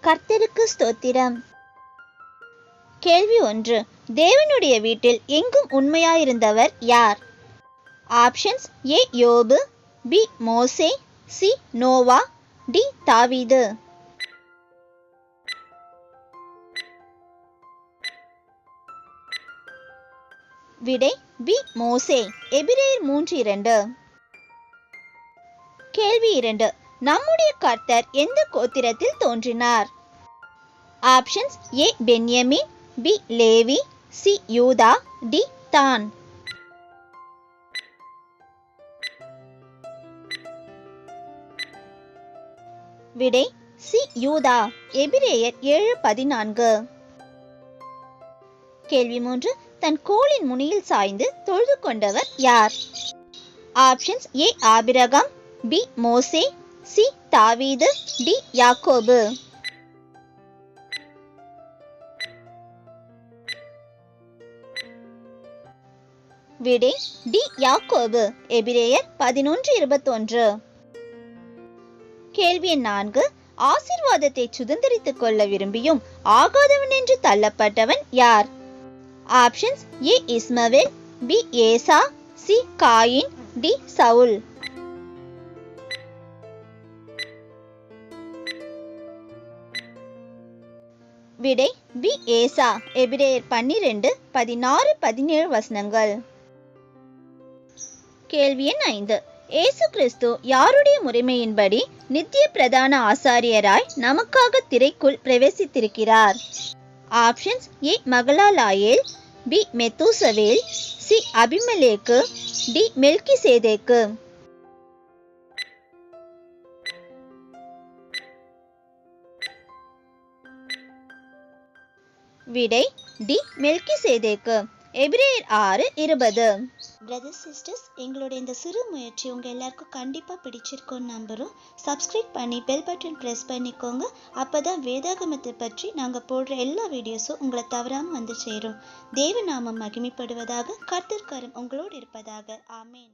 கர்த்தருக்கு ஸ்தோத்திரம். கேள்வி 1. தேவனுடைய வீட்டில் எங்கும் உண்மையாயிருந்தவர் யார்? ஆப்ஷன்ஸ்: ஏ யோபு, பி மோசே, சி நோவா, டி தாவீது. விடை பி மோசே. எபிரேயர் 3:2. கேள்வி 2. நம்முடைய கர்த்தர் எந்த கோத்திரத்தில் தோன்றினார்? ஆப்ஷன்ஸ்: ஏ பென்யமீன், பி லேவி, சி யூதா, டி தான். விடை சி யூதா. எபிரேயர் 7:14. கேள்வி 3. தன் கோலின் முனையில் சாய்ந்து தொழுது கொண்டவர் யார்? ஆப்ஷன்ஸ்: ஏ ஆபிரகாம், பி மோசே, சி தாவீது, டி யாக்கோபு. விடை டி யாக்கோபு. எபிரேயர் 11:21. கேள்வி 4. ஆசீர்வாதத்தை சுதந்திரித்துக் கொள்ள விரும்பியும் ஆகாதவன் என்று தள்ளப்பட்டவன் யார்? ஆப்ஷன்ஸ்: ஏ இஸ்மவேல், பி ஏசா, சி காயின், டி சவுல். விடை பி ஏசா. எபிரேயர் 12:16-17 வசனங்கள். கேள்வி 5. இயேசு கிறிஸ்து யாருடைய முறைமையின்படி நித்திய பிரதான ஆசாரியராய் நமக்காக திரைக்குள் பிரவேசித்திருக்கிறார்? ஆப்ஷன்ஸ்: ஏ மகலாலாயேல், பி மெத்தூசவேல், சி அபிமெலேக்கு, டி மெல்கிசேதேக்கு. விடை டி மெல்கிசேதேக்கு. எபிரேயர் 6:20. பிரதர்ஸ் சிஸ்டர்ஸ், எங்களோட இந்த சிறு முயற்சி உங்கள் எல்லாருக்கும் கண்டிப்பாக பிடிச்சிருக்கோன்னு நம்புகிறோம். சப்ஸ்கிரைப் பண்ணி பெல் பட்டன் ப்ரெஸ் பண்ணிக்கோங்க. அப்போ தான் வேதாகமத்தை பற்றி நாங்கள் போடுற எல்லா வீடியோஸும் உங்களை தவறாமல் வந்து சேரும். தேவ நாமம் மகிமைப்படுவதாக. கர்த்தர் கரம் உங்களோடு இருப்பதாக. ஆமேன்.